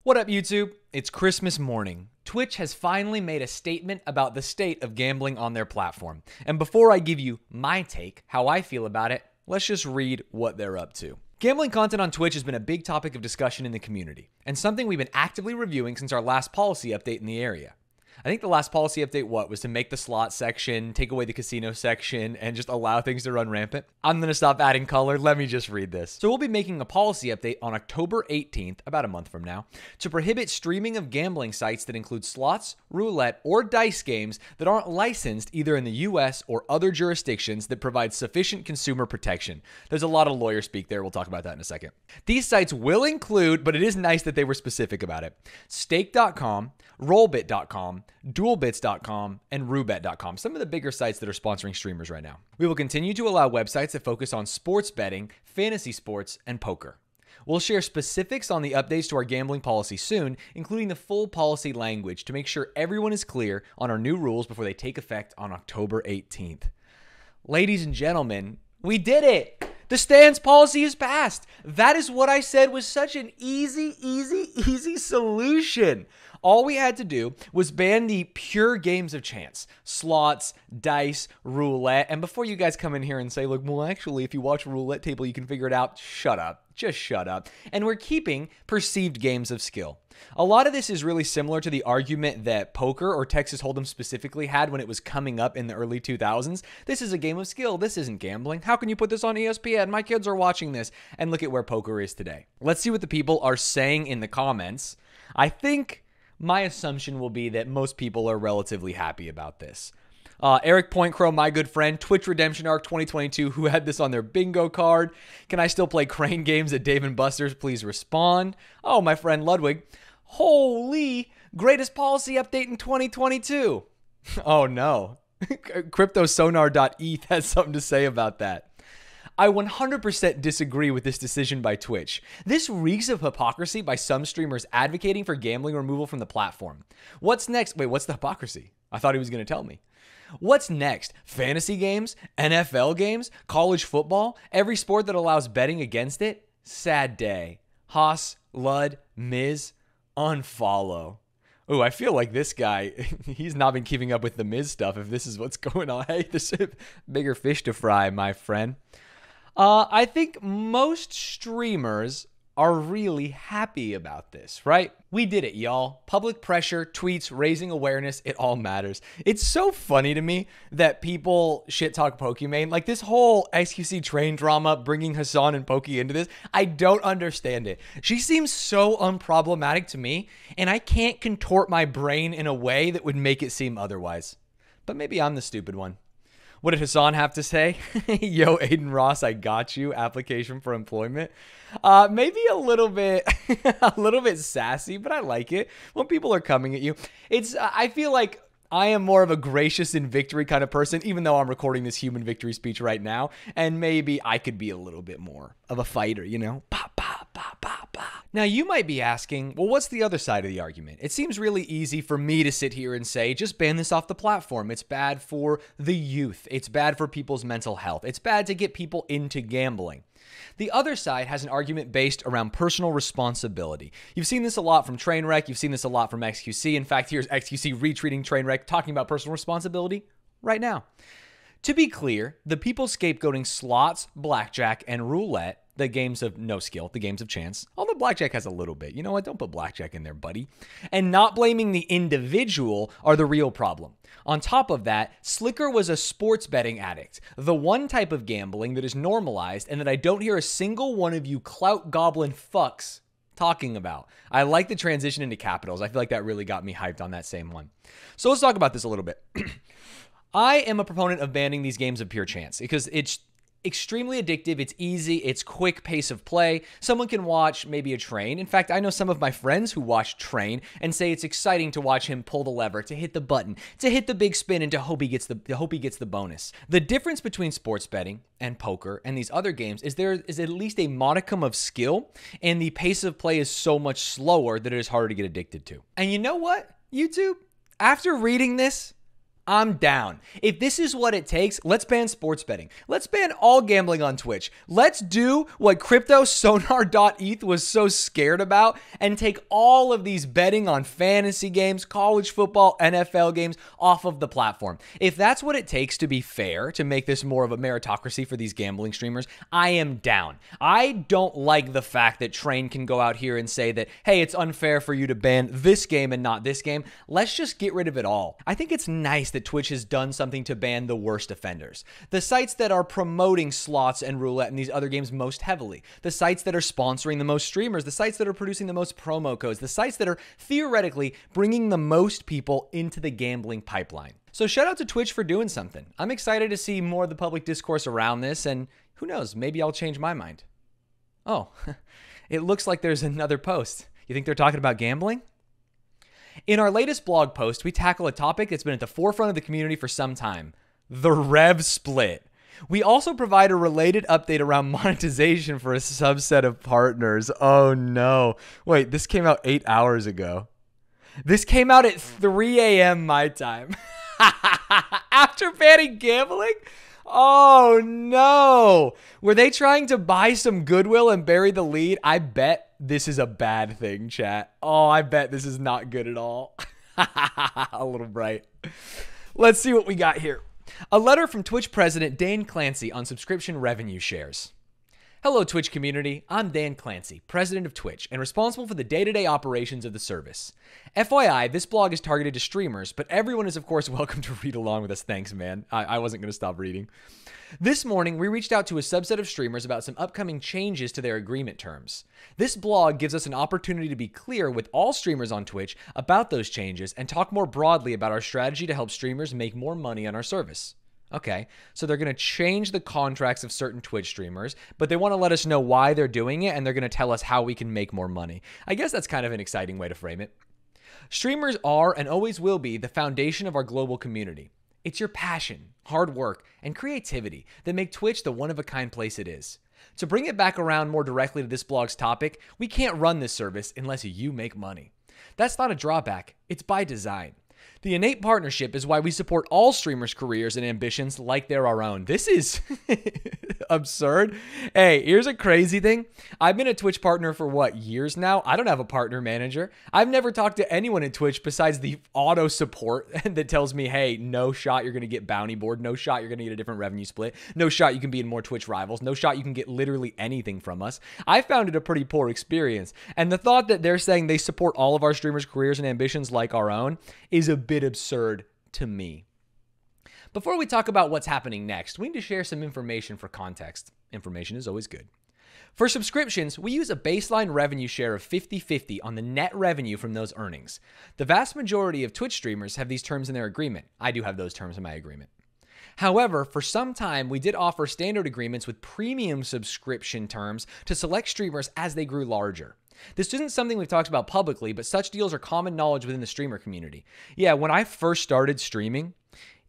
What up, YouTube? It's Christmas morning. Twitch has finally made a statement about the state of gambling on their platform. And before I give you my take, how I feel about it, let's just read what they're up to. Gambling content on Twitch has been a big topic of discussion in the community, and something we've been actively reviewing since our last policy update in the area. I think the last policy update, was to make the slot section, take away the casino section, and just allow things to run rampant. I'm going to stop adding color. Let me just read this. So we'll be making a policy update on October 18th, about a month from now, to prohibit streaming of gambling sites that include slots, roulette, or dice games that aren't licensed either in the US or other jurisdictions that provide sufficient consumer protection. There's a lot of lawyer speak there. We'll talk about that in a second. These sites will include, but it is nice that they were specific about it, stake.com, rollbit.com, duelbits.com, and roobet.com, some of the bigger sites that are sponsoring streamers right now. We will continue to allow websites that focus on sports betting, fantasy sports, and poker. We'll share specifics on the updates to our gambling policy soon, including the full policy language to make sure everyone is clear on our new rules before they take effect on October 18th. Ladies and gentlemen, we did it! The Stanz policy is passed. That is what I said was such an easy solution. All we had to do was ban the pure games of chance, slots, dice, roulette. And before you guys come in here and say, look, well, actually, if you watch a roulette table, you can figure it out. Shut up. Just shut up. And we're keeping perceived games of skill. A lot of this is really similar to the argument that poker, or Texas Hold'em specifically, had when it was coming up in the early 2000s. This is a game of skill. This isn't gambling. How can you put this on ESPN? My kids are watching this. And look at where poker is today. Let's see what the people are saying in the comments. I think my assumption will be that most people are relatively happy about this. Eric Pointcrow, my good friend, Twitch Redemption Arc 2022, who had this on their bingo card. Can I still play crane games at Dave & Buster's? Please respond. Oh, my friend Ludwig. Holy, greatest policy update in 2022. Oh, no. CryptoSonar.eth has something to say about that. I 100% disagree with this decision by Twitch. This reeks of hypocrisy by some streamers advocating for gambling removal from the platform. What's next? Wait, what's the hypocrisy? I thought he was going to tell me. What's next? Fantasy games? NFL games? College football? Every sport that allows betting against it? Sad day. Haas, Lud, Miz, unfollow. Ooh, I feel like this guy, he's not been keeping up with the Miz stuff if this is what's going on. Hey, this is bigger fish to fry, my friend. I think most streamers are really happy about this, right? We did it, y'all. Public pressure, tweets, raising awareness, it all matters. It's so funny to me that people shit talk Pokimane. Like this whole XQC train drama, bringing Hassan and Poki into this, I don't understand it. She seems so unproblematic to me, and I can't contort my brain in a way that would make it seem otherwise. But maybe I'm the stupid one. What did Hassan have to say? Yo, Aiden Ross, I got you. Application for employment. Maybe a little bit, sassy, but I like it when people are coming at you. I feel like I am more of a gracious in victory kind of person, even though I'm recording this human victory speech right now. And maybe I could be a little bit more of a fighter, you know? Pa, pa, pa, pa, pa. Now, you might be asking, well, what's the other side of the argument? It seems really easy for me to sit here and say, just ban this off the platform. It's bad for the youth. It's bad for people's mental health. It's bad to get people into gambling. The other side has an argument based around personal responsibility. You've seen this a lot from Trainwreck. You've seen this a lot from XQC. In fact, here's XQC retweeting Trainwreck talking about personal responsibility right now. To be clear, the people scapegoating slots, blackjack, and roulette, the games of no skill, the games of chance, although blackjack has a little bit. You know what? Don't put blackjack in there, buddy. And not blaming the individual are the real problem. On top of that, Slicker was a sports betting addict, the one type of gambling that is normalized and that I don't hear a single one of you clout goblin fucks talking about. I like the transition into capitals. I feel like that really got me hyped on that same one. So let's talk about this a little bit. I am a proponent of banning these games of pure chance because it's extremely addictive. It's easy. It's quick pace of play. Someone can watch maybe a train. In fact, I know some of my friends who watch Train and say it's exciting to watch him pull the lever, to hit the button, to hit the big spin, and to hope he gets the bonus. The difference between sports betting and poker and these other games is there is at least a modicum of skill, and the pace of play is so much slower that it is harder to get addicted to. And you know what, YouTube? After reading this, I'm down. If this is what it takes, let's ban sports betting. Let's ban all gambling on Twitch. Let's do what CryptoSonar.eth was so scared about and take all of these betting on fantasy games, college football, NFL games off of the platform. If that's what it takes to be fair, to make this more of a meritocracy for these gambling streamers, I am down. I don't like the fact that Train can go out here and say that, hey, it's unfair for you to ban this game and not this game. Let's just get rid of it all. I think it's nice that Twitch has done something to ban the worst offenders. The sites that are promoting slots and roulette and these other games most heavily. The sites that are sponsoring the most streamers. The sites that are producing the most promo codes. The sites that are theoretically bringing the most people into the gambling pipeline. So shout out to Twitch for doing something. I'm excited to see more of the public discourse around this, and who knows, maybe I'll change my mind. Oh, it looks like there's another post. You think they're talking about gambling? In our latest blog post, we tackle a topic that's been at the forefront of the community for some time: the rev split. We also provide a related update around monetization for a subset of partners. Oh no. Wait, this came out 8 hours ago. This came out at 3 a.m. my time. After banning gambling? Oh no. Were they trying to buy some goodwill and bury the lead? I bet this is a bad thing, chat. Oh, I bet this is not good at all. A little bright. Let's see what we got here. A letter from Twitch president Dan Clancy on subscription revenue shares. Hello, Twitch community. I'm Dan Clancy, president of Twitch and responsible for the day-to-day operations of the service. FYI, this blog is targeted to streamers, but everyone is, of course, welcome to read along with us. Thanks, man. I wasn't going to stop reading. This morning, we reached out to a subset of streamers about some upcoming changes to their agreement terms. This blog gives us an opportunity to be clear with all streamers on Twitch about those changes and talk more broadly about our strategy to help streamers make more money on our service. Okay, so they're going to change the contracts of certain Twitch streamers, but they want to let us know why they're doing it, and they're going to tell us how we can make more money. I guess that's kind of an exciting way to frame it. Streamers are and always will be the foundation of our global community. It's your passion, hard work, and creativity that make Twitch the one-of-a-kind place it is. To bring it back around more directly to this blog's topic, we can't run this service unless you make money. That's not a drawback, it's by design. The innate partnership is why we support all streamers' careers and ambitions like they're our own. This is absurd. Hey, here's a crazy thing. I've been a Twitch partner for what, years now? I don't have a partner manager. I've never talked to anyone in Twitch besides the auto support that tells me, hey, no shot you're going to get bounty board. No shot you're going to get a different revenue split. No shot you can be in more Twitch rivals. No shot you can get literally anything from us. I found it a pretty poor experience. And the thought that they're saying they support all of our streamers' careers and ambitions like our own is a bit absurd to me. Before we talk about what's happening next, we need to share some information for context. Information is always good. For subscriptions, we use a baseline revenue share of 50-50 on the net revenue from those earnings. The vast majority of Twitch streamers have these terms in their agreement. I do have those terms in my agreement. However, for some time, we did offer standard agreements with premium subscription terms to select streamers as they grew larger. This isn't something we've talked about publicly, but such deals are common knowledge within the streamer community. Yeah, when I first started streaming,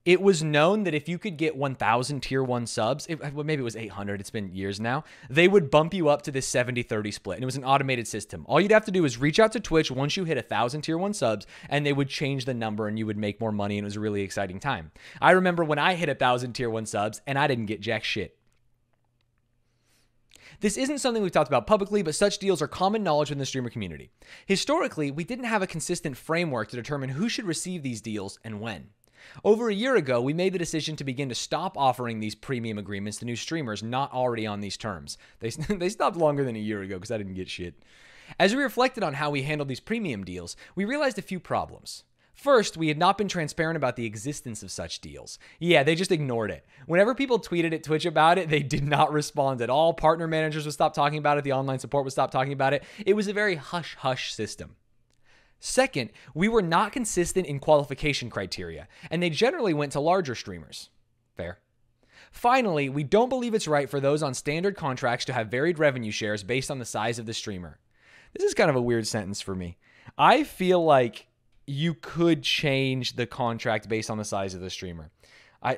it was known that if you could get 1,000 tier 1 subs, maybe it was 800, it's been years now, they would bump you up to this 70-30 split, and it was an automated system. All you'd have to do is reach out to Twitch once you hit 1,000 tier 1 subs, and they would change the number, and you would make more money, and it was a really exciting time. I remember when I hit 1,000 tier 1 subs, and I didn't get jack shit. This isn't something we've talked about publicly, but such deals are common knowledge within the streamer community. Historically, we didn't have a consistent framework to determine who should receive these deals and when. Over a year ago, we made the decision to begin to stop offering these premium agreements to new streamers not already on these terms. They stopped longer than a year ago because I didn't get shit. As we reflected on how we handled these premium deals, we realized a few problems. First, we had not been transparent about the existence of such deals. Yeah, they just ignored it. Whenever people tweeted at Twitch about it, they did not respond at all. Partner managers would stop talking about it. The online support would stop talking about it. It was a very hush-hush system. Second, we were not consistent in qualification criteria, and they generally went to larger streamers. Fair. Finally, we don't believe it's right for those on standard contracts to have varied revenue shares based on the size of the streamer. This is kind of a weird sentence for me. I feel like you could change the contract based on the size of the streamer.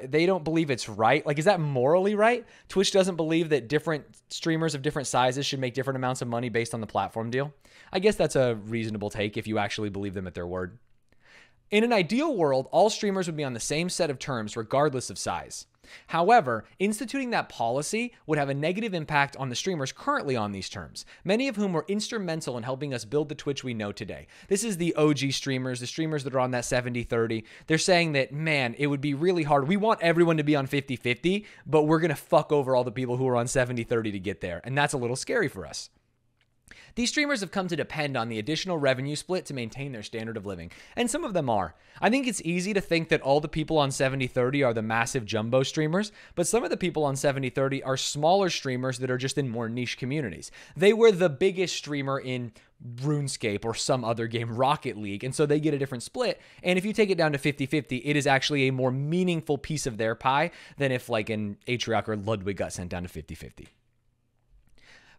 They don't believe it's right. Like, is that morally right? Twitch doesn't believe that different streamers of different sizes should make different amounts of money based on the platform deal. I guess that's a reasonable take if you actually believe them at their word. In an ideal world, all streamers would be on the same set of terms regardless of size. However, instituting that policy would have a negative impact on the streamers currently on these terms, many of whom were instrumental in helping us build the Twitch we know today. This is the OG streamers, the streamers that are on that 70-30. They're saying that, man, it would be really hard. We want everyone to be on 50-50, but we're going to fuck over all the people who are on 70-30 to get there, and that's a little scary for us. These streamers have come to depend on the additional revenue split to maintain their standard of living, and some of them are. I think it's easy to think that all the people on 70-30 are the massive jumbo streamers, but some of the people on 70-30 are smaller streamers that are just in more niche communities. They were the biggest streamer in RuneScape or some other game, Rocket League, and so they get a different split. And if you take it down to 50-50, it is actually a more meaningful piece of their pie than if like an Atrioc or Ludwig got sent down to 50-50.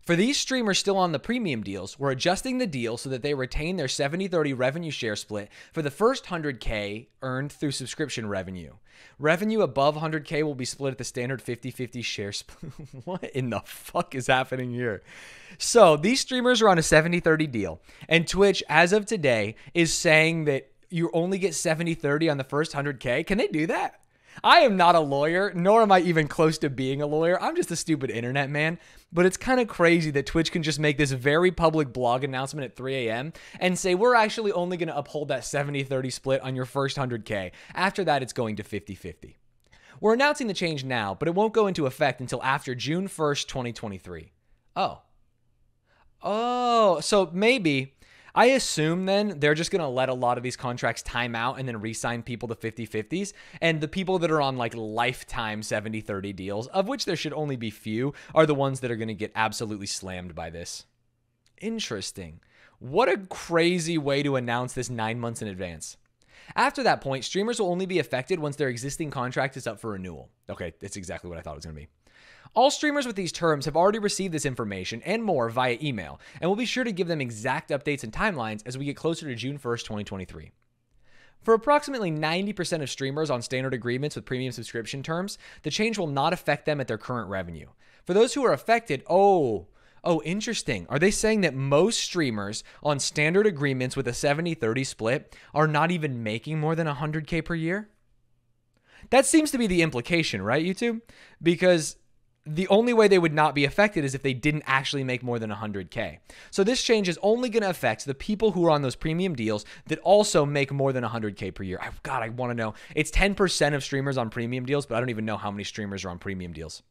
For these streamers still on the premium deals, we're adjusting the deal so that they retain their 70-30 revenue share split for the first 100K earned through subscription revenue. Revenue above 100K will be split at the standard 50-50 share split. What in the fuck is happening here? So these streamers are on a 70-30 deal, and Twitch, as of today, is saying that you only get 70-30 on the first 100K. Can they do that? I am not a lawyer, nor am I even close to being a lawyer. I'm just a stupid internet man. But it's kind of crazy that Twitch can just make this very public blog announcement at 3 a.m. and say, we're actually only going to uphold that 70-30 split on your first 100K. After that, it's going to 50-50. We're announcing the change now, but it won't go into effect until after June 1st, 2023. So maybe... I assume then they're just going to let a lot of these contracts time out and then re-sign people to 50-50s. And the people that are on like lifetime 70-30 deals, of which there should only be few, are the ones that are going to get absolutely slammed by this. Interesting. What a crazy way to announce this 9 months in advance. After that point, streamers will only be affected once their existing contract is up for renewal. Okay, that's exactly what I thought it was going to be. All streamers with these terms have already received this information and more via email, and we'll be sure to give them exact updates and timelines as we get closer to June 1st, 2023. For approximately 90% of streamers on standard agreements with premium subscription terms, the change will not affect them at their current revenue. For those who are affected, interesting. Are they saying that most streamers on standard agreements with a 70-30 split are not even making more than 100K per year? That seems to be the implication, right, YouTube? Because the only way they would not be affected is if they didn't actually make more than 100K. So this change is only going to affect the people who are on those premium deals that also make more than 100K per year. God, I want to know. It's 10% of streamers on premium deals, but I don't even know how many streamers are on premium deals.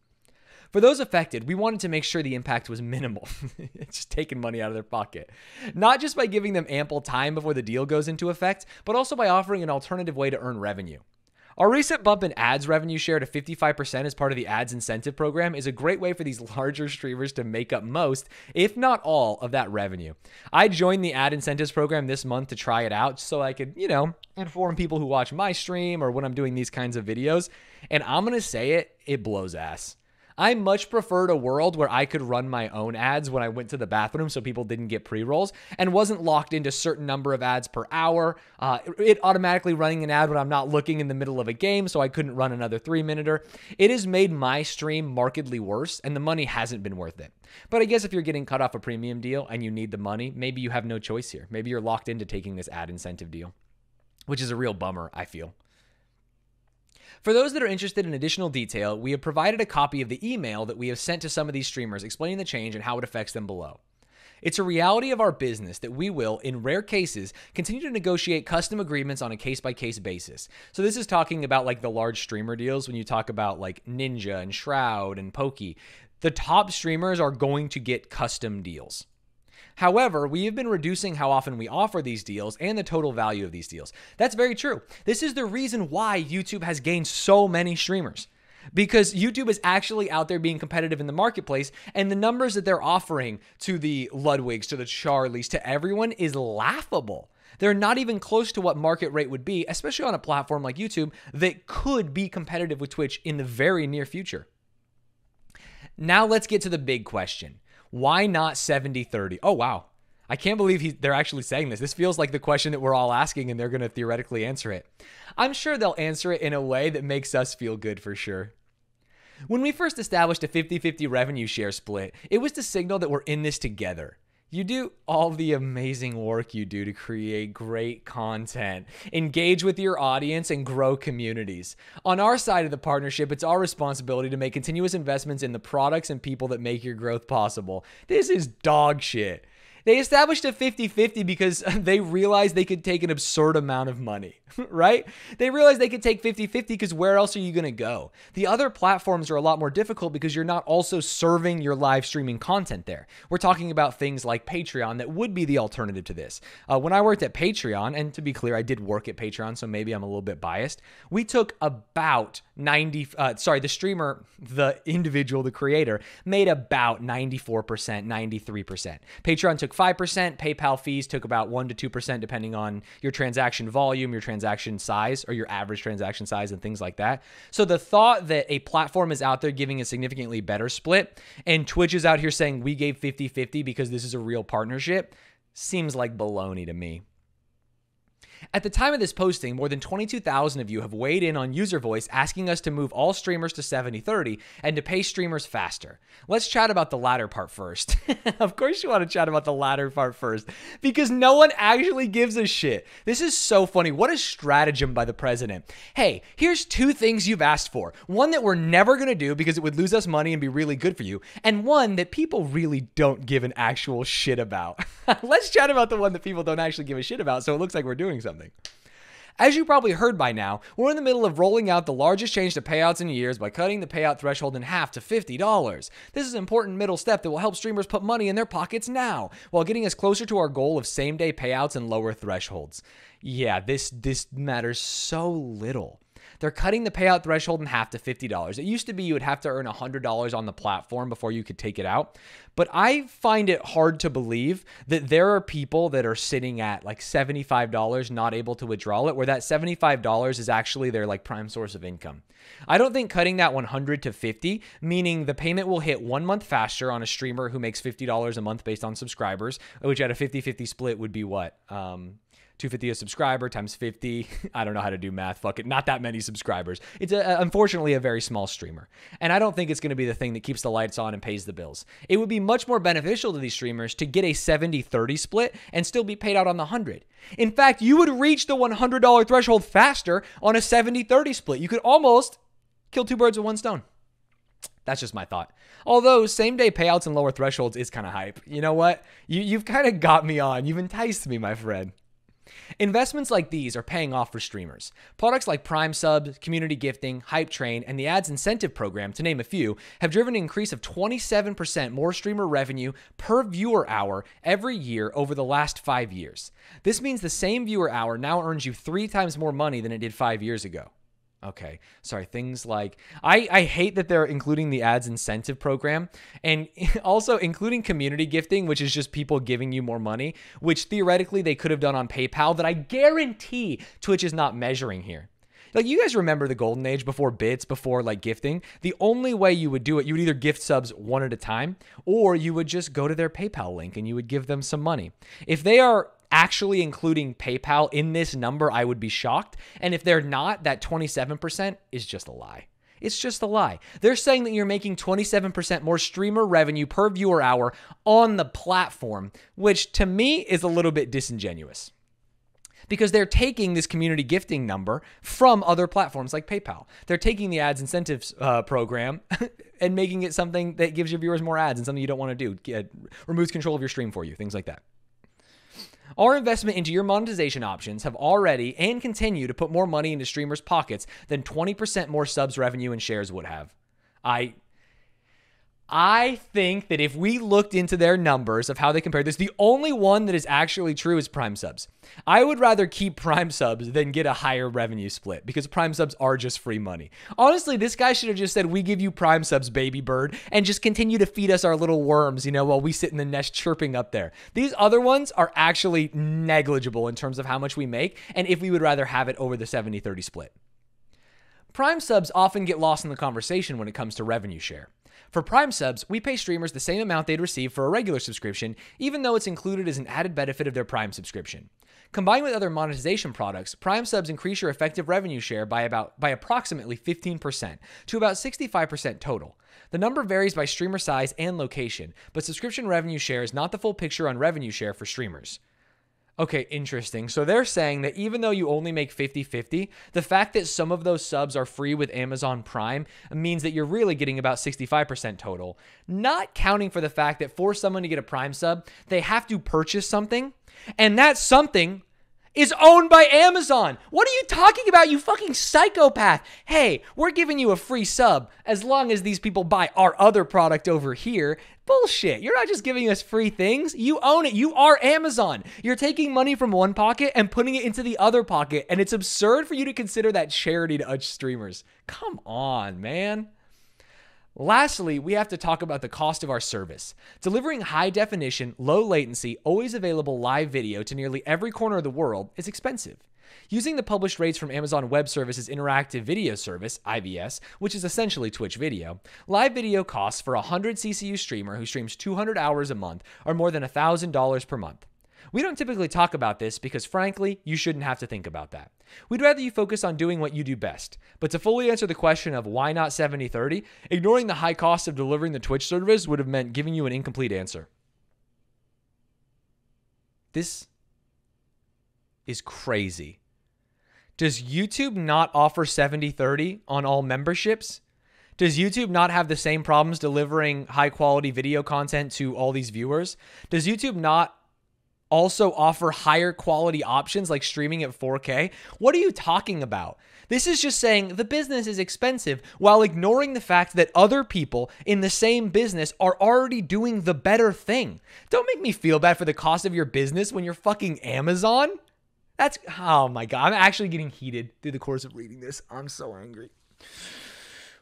For those affected, we wanted to make sure the impact was minimal. It's just taking money out of their pocket. Not just by giving them ample time before the deal goes into effect, but also by offering an alternative way to earn revenue. Our recent bump in ads revenue share to 55% as part of the ads incentive program is a great way for these larger streamers to make up most, if not all, of that revenue. I joined the ad incentives program this month to try it out so I could, inform people who watch my stream or when I'm doing these kinds of videos. And I'm going to say it blows ass. I much preferred a world where I could run my own ads when I went to the bathroom so people didn't get pre-rolls and wasn't locked into a certain number of ads per hour. It automatically running an ad when I'm not looking in the middle of a game so I couldn't run another 3-minuter. It has made my stream markedly worse and the money hasn't been worth it. But I guess if you're getting cut off a premium deal and you need the money, maybe you have no choice here. Maybe you're locked into taking this ad incentive deal, which is a real bummer, I feel. For those that are interested in additional detail, we have provided a copy of the email that we have sent to some of these streamers explaining the change and how it affects them below. It's a reality of our business that we will, in rare cases, continue to negotiate custom agreements on a case-by-case basis. So this is talking about like the large streamer deals when you talk about like Ninja and Shroud and Pokey. The top streamers are going to get custom deals. However, we have been reducing how often we offer these deals and the total value of these deals. That's very true. This is the reason why YouTube has gained so many streamers. Because YouTube is actually out there being competitive in the marketplace, and the numbers that they're offering to the Ludwigs, to the Charlies, to everyone is laughable. They're not even close to what market rate would be, especially on a platform like YouTube that could be competitive with Twitch in the very near future. Now let's get to the big question. Why not 70-30? Oh, wow. I can't believe they're actually saying this. This feels like the question that we're all asking, and they're going to theoretically answer it. I'm sure they'll answer it in a way that makes us feel good for sure. When we first established a 50-50 revenue share split, it was to signal that we're in this together. You do all the amazing work you do to create great content, engage with your audience, and grow communities. On our side of the partnership, it's our responsibility to make continuous investments in the products and people that make your growth possible. This is dog shit. They established a 50-50 because they realized they could take an absurd amount of money, right? They realized they could take 50-50 because where else are you going to go? The other platforms are a lot more difficult because you're not also serving your live streaming content there. We're talking about things like Patreon that would be the alternative to this. When I worked at Patreon, and to be clear, I did work at Patreon, so maybe I'm a little bit biased. We took about the streamer, the individual, the creator, made about 94%, 93%. Patreon took 5%. PayPal fees took about 1% to 2% depending on your transaction volume, your transaction size, or your average transaction size and things like that. So the thought that a platform is out there giving a significantly better split and Twitch is out here saying we gave 50-50 because this is a real partnership seems like baloney to me. At the time of this posting, more than 22,000 of you have weighed in on user voice asking us to move all streamers to 70-30 and to pay streamers faster. Let's chat about the latter part first. Of course you want to chat about the latter part first because no one actually gives a shit. This is so funny. What a stratagem by the president. Hey, here's two things you've asked for. One that we're never going to do because it would lose us money and be really good for you. And one that people really don't give an actual shit about. Let's chat about the one that people don't actually give a shit about so it looks like we're doing something. As you probably heard by now, we're in the middle of rolling out the largest change to payouts in years by cutting the payout threshold in half to $50. This is an important middle step that will help streamers put money in their pockets now, while getting us closer to our goal of same-day payouts and lower thresholds. Yeah, this matters so little. They're cutting the payout threshold in half to $50. It used to be you would have to earn $100 on the platform before you could take it out. But I find it hard to believe that there are people that are sitting at like $75 not able to withdraw it, where that $75 is actually their like prime source of income. I don't think cutting that $100 to $50, meaning the payment will hit 1 month faster on a streamer who makes $50 a month based on subscribers, which at a 50-50 split would be what? 250 a subscriber times 50. I don't know how to do math. Fuck it. Not that many subscribers. It's unfortunately a very small streamer. And I don't think it's going to be the thing that keeps the lights on and pays the bills. It would be much more beneficial to these streamers to get a 70-30 split and still be paid out on the 100. In fact, you would reach the $100 threshold faster on a 70-30 split. You could almost kill two birds with one stone. That's just my thought. Although same-day payouts and lower thresholds is kind of hype. You know what? You've kind of got me on. You've enticed me, my friend. Investments like these are paying off for streamers. Products like Prime Subs, Community Gifting, Hype Train, and the Ads Incentive Program, to name a few, have driven an increase of 27% more streamer revenue per viewer hour every year over the last 5 years. This means the same viewer hour now earns you 3 times more money than it did 5 years ago. Okay, sorry, things like, I hate that they're including the ads incentive program and also including community gifting, which is just people giving you more money, which theoretically they could have done on PayPal that I guarantee Twitch is not measuring here. Like, you guys remember the golden age before bits, before like gifting? The only way you would do it, you would either gift subs one at a time, or you would just go to their PayPal link and you would give them some money. If they are actually including PayPal in this number, I would be shocked. And if they're not, that 27% is just a lie. It's just a lie. They're saying that you're making 27% more streamer revenue per viewer hour on the platform, which to me is a little bit disingenuous. Because they're taking this community gifting number from other platforms like PayPal. They're taking the ads incentives program and making it something that gives your viewers more ads and something you don't want to do. Removes control of your stream for you, things like that. Our investment into your monetization options have already and continue to put more money into streamers' pockets than 20% more subs revenue and shares would have. I think that if we looked into their numbers of how they compare this, the only one that is actually true is Prime Subs. I would rather keep Prime Subs than get a higher revenue split because Prime Subs are just free money. Honestly, this guy should have just said, we give you Prime Subs, baby bird, and just continue to feed us our little worms, you know, while we sit in the nest chirping up there. These other ones are actually negligible in terms of how much we make and if we would rather have it over the 70-30 split. Prime Subs often get lost in the conversation when it comes to revenue share. For Prime subs, we pay streamers the same amount they'd receive for a regular subscription, even though it's included as an added benefit of their Prime subscription. Combined with other monetization products, Prime subs increase your effective revenue share by approximately 15% to about 65% total. The number varies by streamer size and location, but subscription revenue share is not the full picture on revenue share for streamers. Okay, interesting. So they're saying that even though you only make 50-50, the fact that some of those subs are free with Amazon Prime means that you're really getting about 65% total. Not counting for the fact that for someone to get a Prime sub, they have to purchase something, and that something is owned by Amazon. What are you talking about, you fucking psychopath? Hey, we're giving you a free sub as long as these people buy our other product over here. Bullshit. You're not just giving us free things. You own it. You are Amazon. You're taking money from one pocket and putting it into the other pocket, and it's absurd for you to consider that charity to us streamers. Come on, man. Lastly, we have to talk about the cost of our service. Delivering high definition, low latency, always available live video to nearly every corner of the world is expensive. Using the published rates from Amazon Web Services Interactive Video Service, IVS, which is essentially Twitch video, live video costs for a 100 CCU streamer who streams 200 hours a month are more than $1,000 per month. We don't typically talk about this because, frankly, you shouldn't have to think about that. We'd rather you focus on doing what you do best. But to fully answer the question of why not 70-30, ignoring the high cost of delivering the Twitch service would have meant giving you an incomplete answer. This is crazy. Does YouTube not offer 70-30 on all memberships? Does YouTube not have the same problems delivering high-quality video content to all these viewers? Does YouTube not also offer higher quality options like streaming at 4K? What are you talking about? This is just saying the business is expensive while ignoring the fact that other people in the same business are already doing the better thing. Don't make me feel bad for the cost of your business when you're fucking Amazon. Oh my God, I'm actually getting heated through the course of reading this. I'm so angry.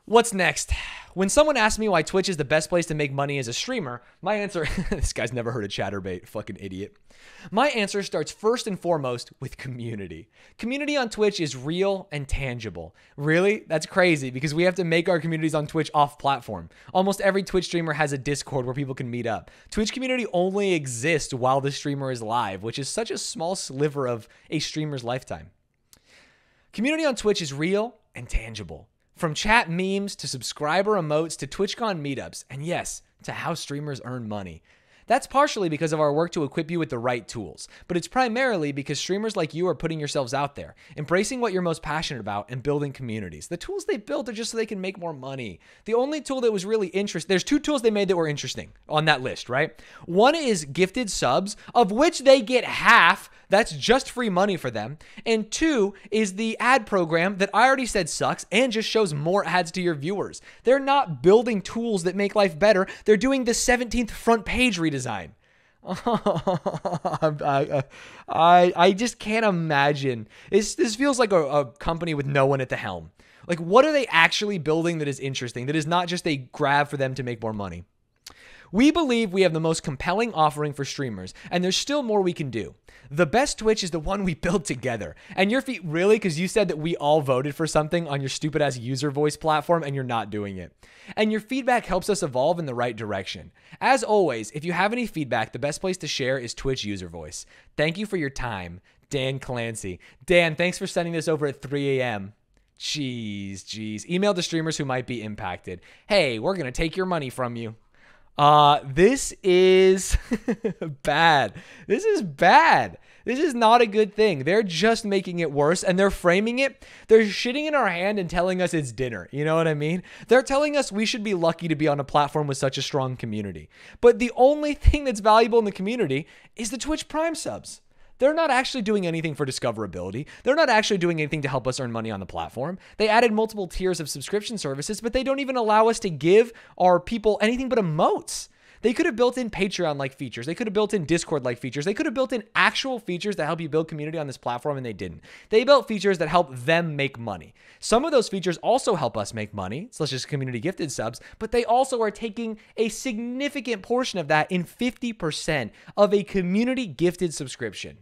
What's next? When someone asks me why Twitch is the best place to make money as a streamer, my answer, this guy's never heard of Chatterbait, fucking idiot. My answer starts first and foremost with community. Community on Twitch is real and tangible. Really? That's crazy because we have to make our communities on Twitch off platform. Almost every Twitch streamer has a Discord where people can meet up. Twitch community only exists while the streamer is live, which is such a small sliver of a streamer's lifetime. Community on Twitch is real and tangible. From chat memes to subscriber emotes to TwitchCon meetups, and yes, to how streamers earn money. That's partially because of our work to equip you with the right tools, but it's primarily because streamers like you are putting yourselves out there, embracing what you're most passionate about, and building communities. The tools they built are just so they can make more money. The only tool that was really interesting, there's two tools they made that were interesting on that list, right? One is gifted subs, of which they get half. That's just free money for them. And two is the ad program that I already said sucks and just shows more ads to your viewers. They're not building tools that make life better. They're doing the 17th front page redesign. I just can't imagine. This feels like a company with no one at the helm. Like, what are they actually building that is interesting, that is not just a grab for them to make more money? We believe we have the most compelling offering for streamers, and there's still more we can do. The best Twitch is the one we built together. And your feet, really? Because you said that we all voted for something on your stupid ass user voice platform and you're not doing it. And your feedback helps us evolve in the right direction. As always, if you have any feedback, the best place to share is Twitch user voice. Thank you for your time, Dan Clancy. Dan, thanks for sending this over at 3 a.m. Jeez. Email to streamers who might be impacted. Hey, we're going to take your money from you. This is bad. This is bad. This is not a good thing. They're just making it worse, and they're framing it. They're shitting in our hand and telling us it's dinner. You know what I mean? They're telling us we should be lucky to be on a platform with such a strong community. But the only thing that's valuable in the community is the Twitch Prime subs. They're not actually doing anything for discoverability. They're not actually doing anything to help us earn money on the platform. They added multiple tiers of subscription services, but they don't even allow us to give our people anything but emotes. They could have built in Patreon-like features. They could have built in Discord-like features. They could have built in actual features that help you build community on this platform, and they didn't. They built features that help them make money. Some of those features also help us make money, such as community gifted subs, but they also are taking a significant portion of that in 50% of a community gifted subscription.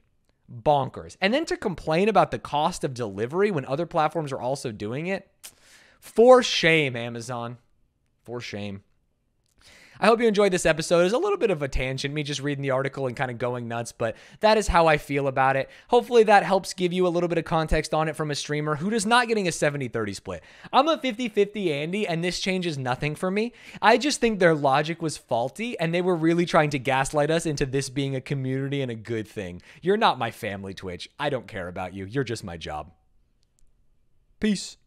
Bonkers. And then to complain about the cost of delivery when other platforms are also doing it. For shame, Amazon. For shame. I hope you enjoyed this episode. It's a little bit of a tangent, me just reading the article and kind of going nuts, but that is how I feel about it. Hopefully that helps give you a little bit of context on it from a streamer who is not getting a 70-30 split. I'm a 50-50 Andy, and this changes nothing for me. I just think their logic was faulty, and they were really trying to gaslight us into this being a community and a good thing. You're not my family, Twitch. I don't care about you. You're just my job. Peace.